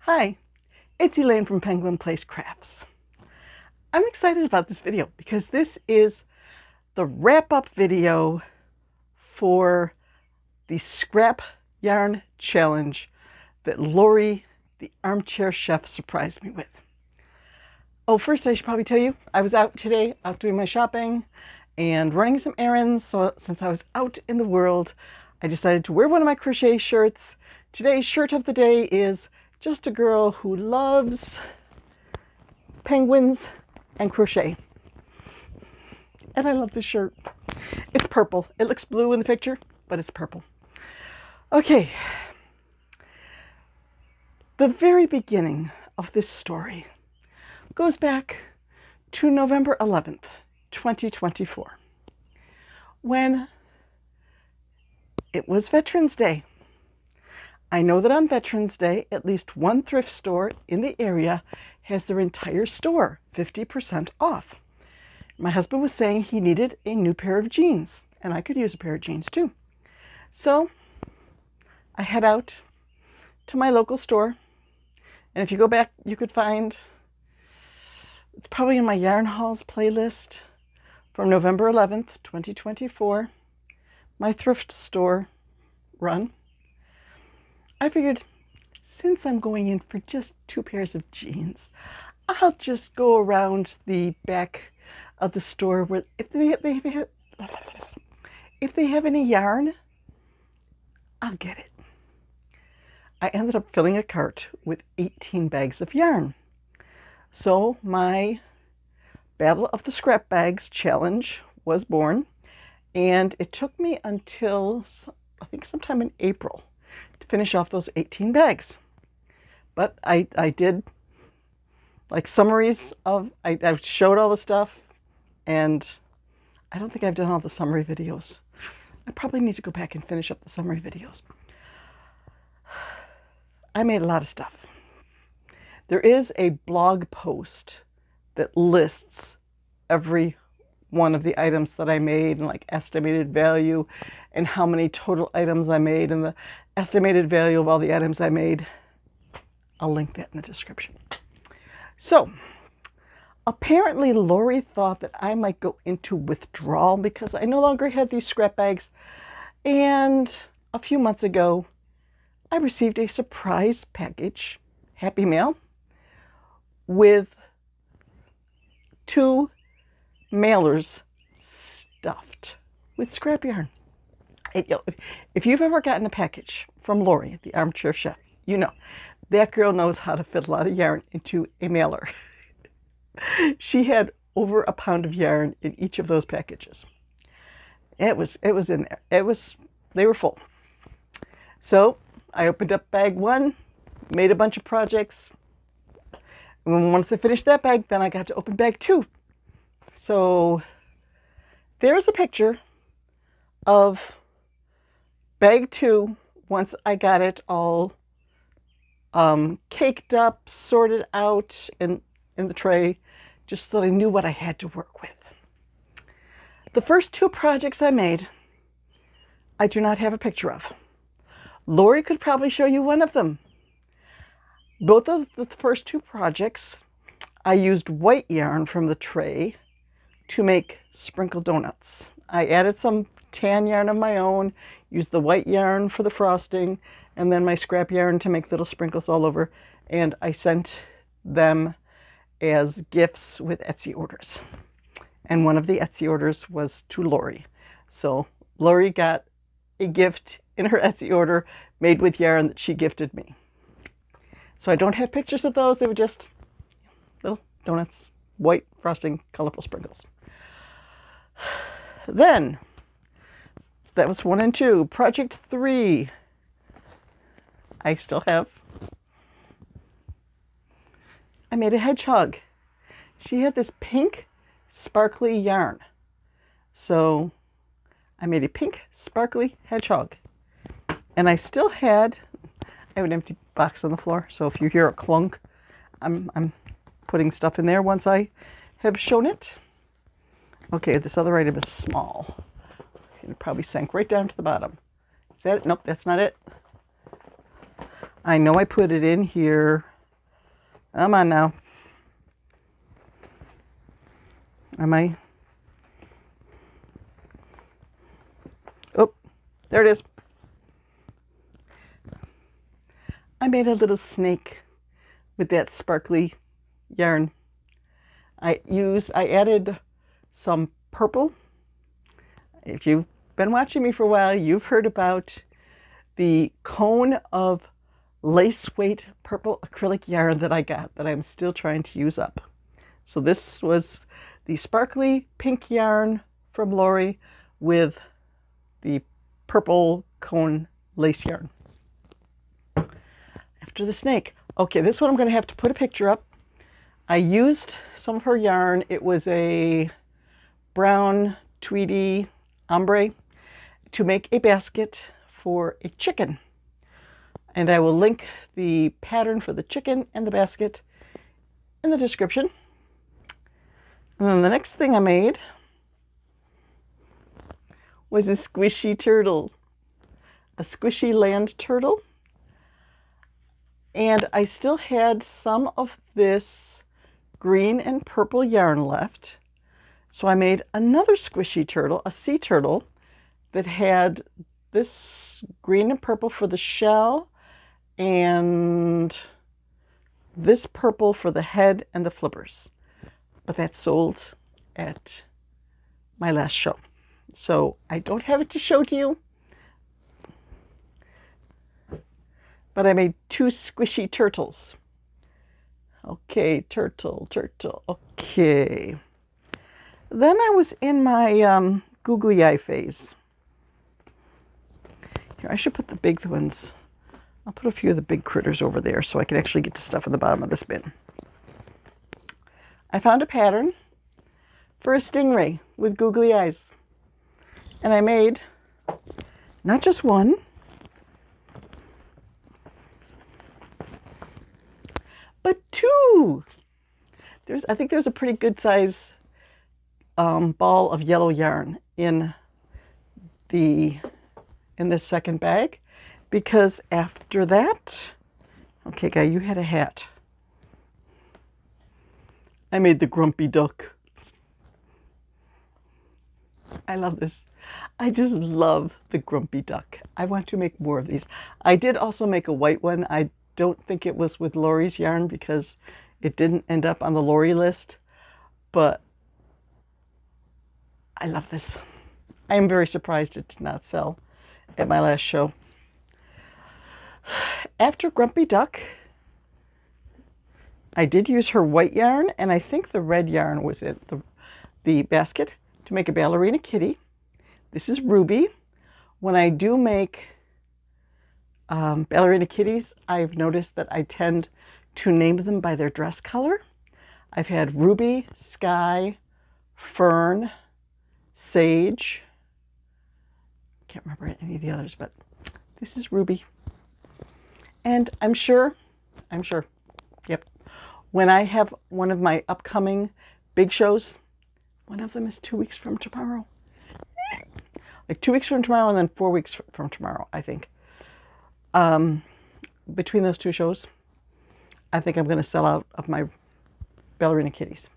Hi, it's Elaine from Penguin Place Crafts. I'm excited about this video because this is the wrap-up video for the Scrap Yarn Challenge that Lori, the armchair chef, surprised me with. Oh, first I should probably tell you, I was out today, out doing my shopping and running some errands. So since I was out in the world, I decided to wear one of my crochet shirts. Today's shirt of the day is just a girl who loves penguins and crochet. And I love this shirt. It's purple. It looks blue in the picture, but it's purple. Okay. The very beginning of this story goes back to November 11th, 2024, when it was Veterans Day. I know that on Veterans Day, at least one thrift store in the area has their entire store 50% off. My husband was saying he needed a new pair of jeans, and I could use a pair of jeans too. So I head out to my local store, and if you go back, you could find, it's probably in my Yarn Hauls playlist from November 11th, 2024, my thrift store run. I figured, since I'm going in for just 2 pairs of jeans, I'll just go around the back of the store where if they have any yarn, I'll get it. I ended up filling a cart with 18 bags of yarn. So my Battle of the Scrap Bags challenge was born, and it took me until I think sometime in April to finish off those 18 bags. But I did like summaries of, I showed all the stuff, and I don't think I've done all the summary videos. I probably need to go back and finish up the summary videos. I made a lot of stuff. There is a blog post that lists every one of the items that I made and like estimated value and how many total items I made and the estimated value of all the items I made. I'll link that in the description. So apparently Lori thought that I might go into withdrawal because I no longer had these scrap bags. And a few months ago, I received a surprise package, Happy Mail, with 2 mailers stuffed with scrap yarn. If you've ever gotten a package from Lori, the armchair chef, you know that girl knows how to fit a lot of yarn into a mailer. She had over a pound of yarn in each of those packages. It was in there. They were full. So I opened up bag 1, made a bunch of projects. And once I finished that bag, then I got to open bag 2. So there's a picture of bag 2 once I got it all caked up, sorted out in the tray, just so that I knew what I had to work with. The first 2 projects I made, I do not have a picture of. Lori could probably show you one of them. Both of the first 2 projects, I used white yarn from the tray to make sprinkle donuts. I added some tan yarn of my own, used the white yarn for the frosting, and then my scrap yarn to make little sprinkles all over. And I sent them as gifts with Etsy orders. And one of the Etsy orders was to Lori. So Lori got a gift in her Etsy order made with yarn that she gifted me. So I don't have pictures of those. They were just little donuts, white frosting, colorful sprinkles. Then, that was 1 and 2. Project 3, I still have. I made a hedgehog. She had this pink sparkly yarn. So I made a pink sparkly hedgehog. And I still had, I have an empty box on the floor, so if you hear a clunk, I'm putting stuff in there once I have shown it. Okay, this other item is small. It probably sank right down to the bottom. Is that it? Nope, that's not it. I know I put it in here Come on now. Am I? Oh, there it is. I made a little snake with that sparkly yarn. I added some purple. If you've been watching me for a while, you've heard about the cone of lace weight purple acrylic yarn that I got that I'm still trying to use up. So this was the sparkly pink yarn from Lori with the purple cone lace yarn. After the snake. Okay, this one I'm going to have to put a picture up. I used some of her yarn. It was a brown tweedy ombre to make a basket for a chicken. And I will link the pattern for the chicken and the basket in the description. And then the next thing I made was a squishy turtle, a squishy land turtle. And I still had some of this green and purple yarn left. So I made another squishy turtle, a sea turtle, that had this green and purple for the shell and this purple for the head and the flippers. But that sold at my last show. So I don't have it to show to you. But I made 2 squishy turtles. Okay, turtle. Okay. Then I was in my googly eye phase. Here, I should put the big ones. I'll put a few of the big critters over there so I can actually get to stuff in the bottom of this bin. I found a pattern for a stingray with googly eyes. And I made not just one, but 2. I think there's a pretty good size ball of yellow yarn in this second bag, because after that, okay, Guy, you had a hat. I made the grumpy duck. I love this. I just love the grumpy duck. I want to make more of these. I did also make a white one. I don't think it was with Lori's yarn because it didn't end up on the Lori list, but I love this. I am very surprised it did not sell at my last show. After Grumpy Duck, I did use her white yarn, and I think the red yarn was in the basket to make a Ballerina Kitty. This is Ruby. When I do make Ballerina Kitties, I've noticed that I tend to name them by their dress color. I've had Ruby, Sky, Fern, Sage. Can't remember any of the others, but this is Ruby. And I'm sure, yep, when I have one of my upcoming big shows, one of them is 2 weeks from tomorrow. Like 2 weeks from tomorrow and then 4 weeks from tomorrow, I think. Between those 2 shows, I think I'm going to sell out of my Ballerina Kitties.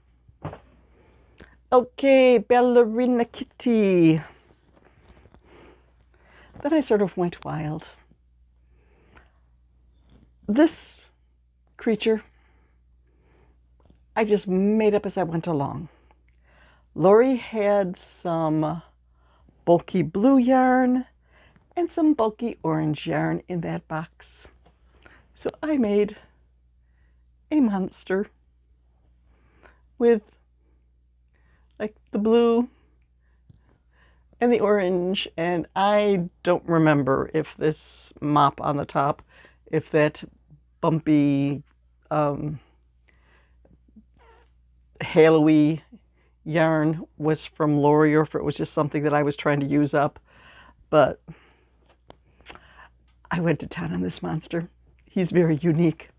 Okay, Ballerina Kitty. Then I sort of went wild. This creature, I just made up as I went along. Lori had some bulky blue yarn and some bulky orange yarn in that box. So I made a monster with like the blue and the orange, and I don't remember if this mop on the top, if that bumpy halo-y yarn was from Lori or if it was just something that I was trying to use up, but I went to town on this monster. He's very unique.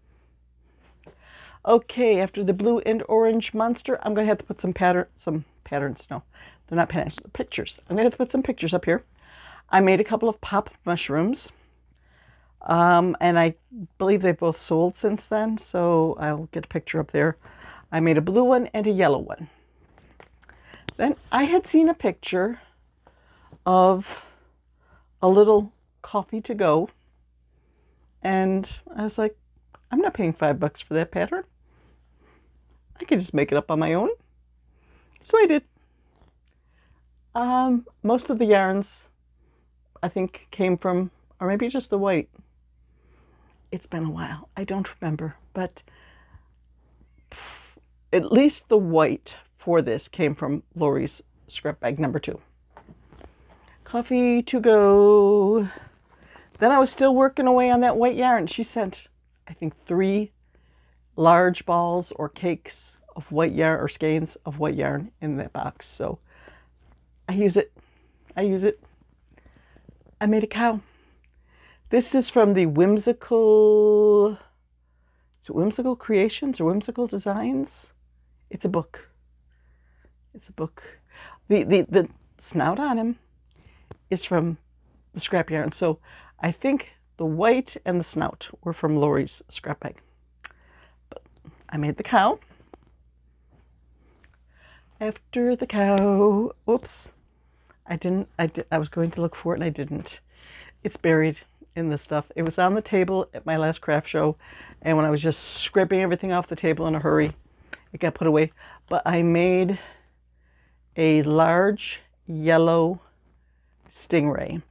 Okay, after the blue and orange monster, I'm going to have to put some patterns. No, they're not patterns, they're pictures. I'm going to have to put some pictures up here. I made a couple of pop mushrooms. And I believe they both sold since then, so I'll get a picture up there. I made a blue one and a yellow one. Then I had seen a picture of a little coffee to go, and I was like, I'm not paying $5 for that pattern. I can just make it up on my own. So I did. Most of the yarns, I think, came from, or maybe just the white. It's been a while. I don't remember, but at least the white for this came from Lori's scrap bag number 2. Coffee to go. Then I was still working away on that white yarn. She sent, I think, 3 large balls or cakes of white yarn or skeins of white yarn in that box. So I use it. I made a cow. This is from the Whimsical Creations or Whimsical Designs? It's a book. The snout on him is from the scrap yarn. So I think the white and the snout were from Lori's scrap bag. But I made the cow. After the cow, oops, I was going to look for it and I didn't. It's buried in the stuff. It was on the table at my last craft show, and when I was just scraping everything off the table in a hurry, it got put away. But I made a large yellow stingray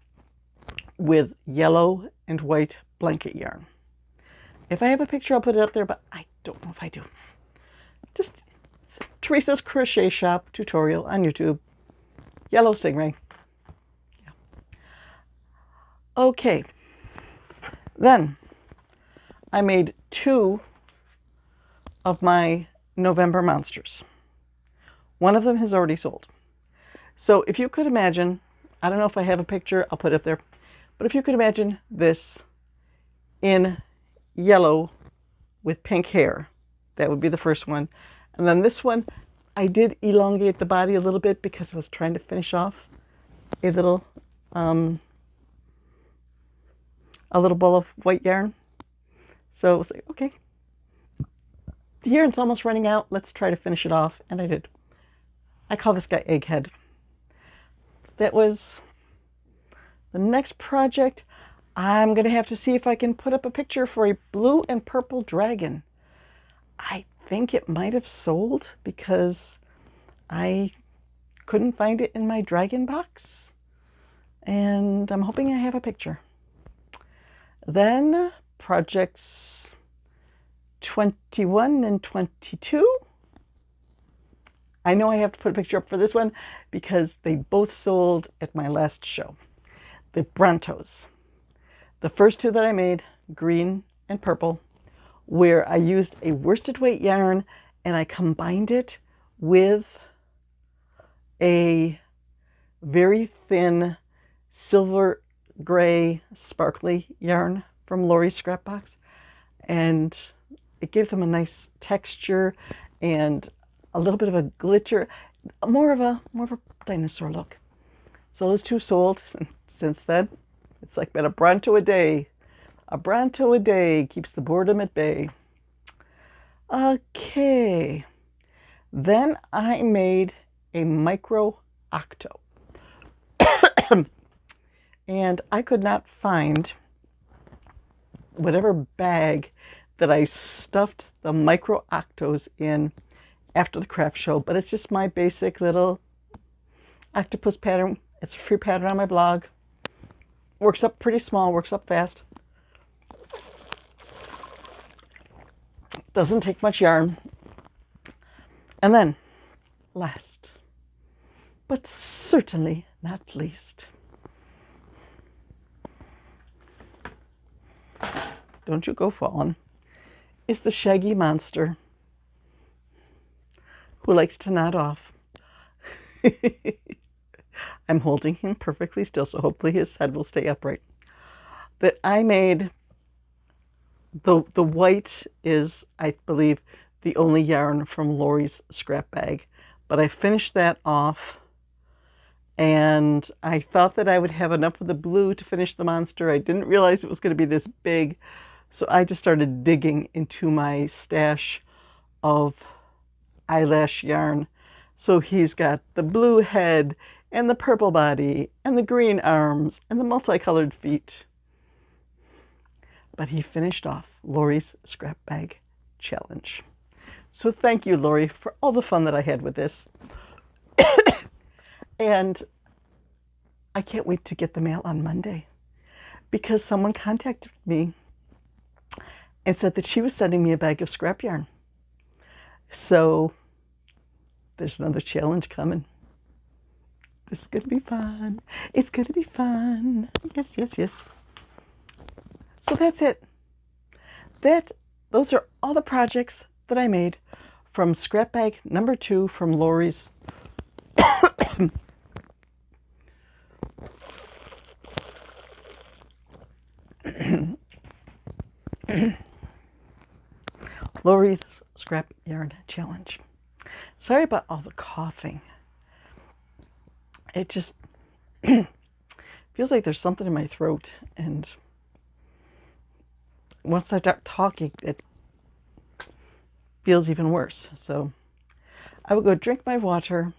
with yellow and white blanket yarn. If I have a picture, I'll put it up there, but I don't know if I do. Just Theresa's Crochet Shop tutorial on YouTube. Yellow stingray. Yeah. Okay. Then I made 2 of my November monsters. One of them has already sold. So if you could imagine, I don't know if I have a picture, I'll put it up there, but if you could imagine this in yellow with pink hair, that would be the first one. And then this one, I did elongate the body a little bit because I was trying to finish off a little ball of white yarn. So I was like, okay, the yarn's almost running out. Let's try to finish it off. And I did. I call this guy Egghead. That was the next project. I'm going to have to see if I can put up a picture for a blue and purple dragon. I think it might have sold because I couldn't find it in my dragon box. And I'm hoping I have a picture. Then projects 21 and 22. I know I have to put a picture up for this one because they both sold at my last show. The Brontos. The first 2 that I made, green and purple, where I used a worsted weight yarn and I combined it with a very thin silver gray sparkly yarn from Lori's scrap box, and it gave them a nice texture and a little bit of a glitter, more of a dinosaur look. So those 2 sold, and since then it's like been a Bronto a day. A Bronto a day keeps the boredom at bay. Okay, then I made a Micro Octo. And I could not find whatever bag that I stuffed the Micro Octos in after the craft show, but it's just my basic little octopus pattern. It's a free pattern on my blog. Works up pretty small, works up fast. Doesn't take much yarn. And then, last, but certainly not least, don't you go falling, is the shaggy monster who likes to nod off. I'm holding him perfectly still, so hopefully his head will stay upright. But I made, the white is, I believe, the only yarn from Lori's scrap bag. But I finished that off And I thought that I would have enough of the blue to finish the monster. I didn't realize it was going to be this big. So I just started digging into my stash of eyelash yarn. So he's got the blue head and the purple body and the green arms and the multicolored feet. But he finished off Lori's scrap bag challenge. So thank you, Lori, for all the fun that I had with this. And I can't wait to get the mail on Monday, because someone contacted me and said that she was sending me a bag of scrap yarn. So there's another challenge coming. This is going to be fun. It's going to be fun. Yes, yes, yes. So that's it. Those are all the projects that I made from scrap bag number 2 from Lori's Lori's scrap yarn challenge. Sorry about all the coughing. It just feels like there's something in my throat, and once I start talking, it feels even worse. So I will go drink my water,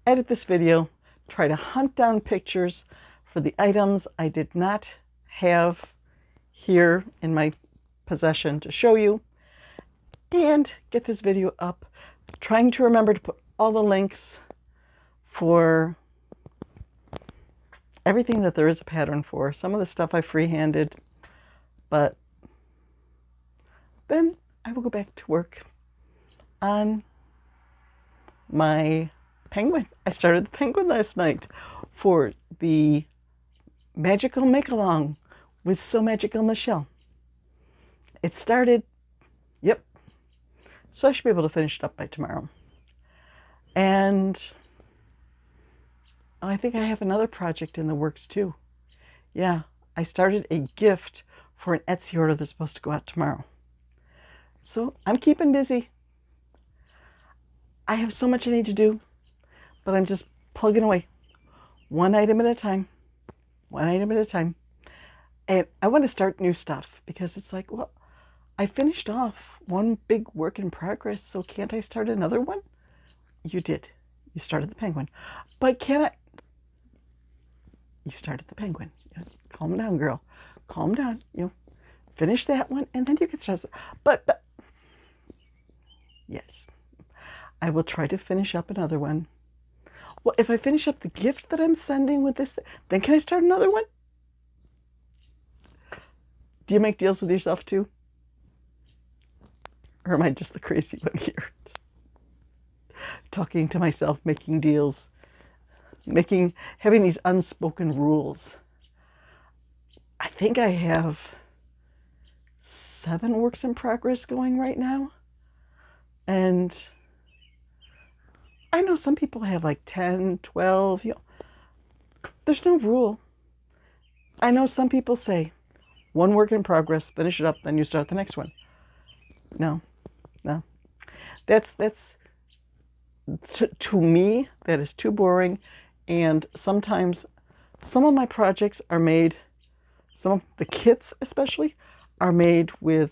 edit this video, try to hunt down pictures for the items I did not have here in my possession to show you, and get this video up. Trying to remember to put all the links for everything that there is a pattern for. Some of the stuff I freehanded, but then I will go back to work on my penguin. I started the penguin last night for the magical make-along with So Magical Michelle. It started, yep. So I should be able to finish it up by tomorrow. And I think I have another project in the works too. Yeah, I started a gift for an Etsy order that's supposed to go out tomorrow. So I'm keeping busy. I have so much I need to do, but I'm just plugging away. One item at a time. One item at a time. And I want to start new stuff, because it's like, well, I finished off one big work in progress, so can't I start another one? You did. You started the penguin. But can I? You started the penguin. Calm down, girl. Calm down. Finish that one, and then you can start. But yes, I will try to finish up another one. Well, if I finish up the gift that I'm sending with this, then can I start another one? Do you make deals with yourself too? Or am I just the crazy one here? Just talking to myself, making deals, having these unspoken rules. I think I have 7 works in progress going right now. And I know some people have like 10, 12, there's no rule. I know some people say, one work in progress, finish it up, then you start the next one. No. That's to me, that is too boring. And sometimes some of my projects are made, some of the kits especially, are made with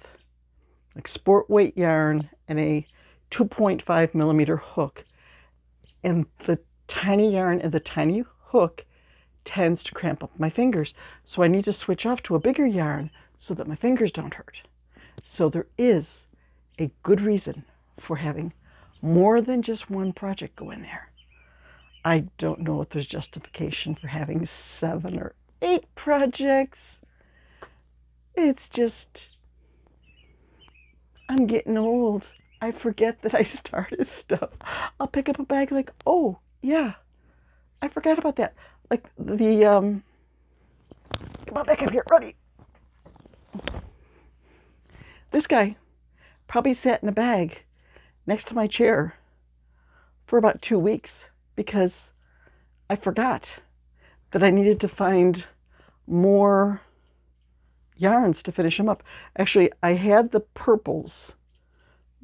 like sport weight yarn and a 2.5 millimeter hook. And the tiny yarn and the tiny hook tends to cramp up my fingers. So I need to switch off to a bigger yarn so that my fingers don't hurt. So there is a good reason for having more than just one project go in there. I don't know if there's justification for having 7 or 8 projects. It's just, I'm getting old. I forget that I started stuff. I'll pick up a bag like, oh, yeah, I forgot about that. Like the, come on back up here, Ruddy. This guy probably sat in a bag next to my chair for about 2 weeks because I forgot that I needed to find more yarns to finish them up. Actually, I had the purples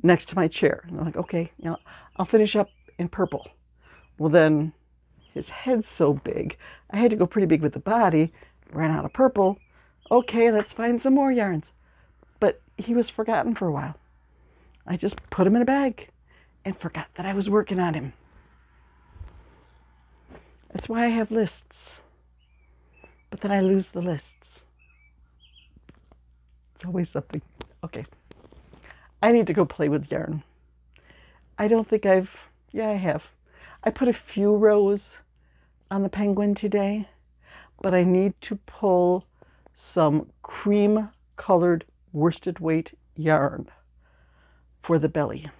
next to my chair. And I'm like, okay, I'll finish up in purple. Well, then his head's so big. I had to go pretty big with the body. Ran out of purple. Okay, let's find some more yarns. But he was forgotten for a while. I just put him in a bag and forgot that I was working on him. That's why I have lists. But then I lose the lists. It's always something. Okay. I need to go play with yarn. I don't think I have. I put a few rows on the penguin today, but I need to pull some cream colored worsted weight yarn for the belly.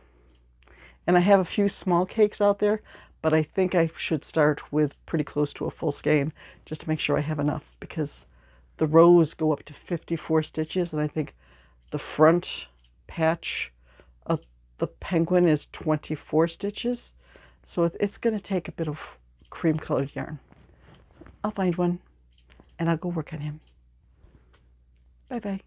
And I have a few small cakes out there, but I think I should start with pretty close to a full skein just to make sure I have enough, because the rows go up to 54 stitches, and I think the front patch of the penguin is 24 stitches. So it's going to take a bit of cream colored yarn. So I'll find one and I'll go work on him. Bye bye.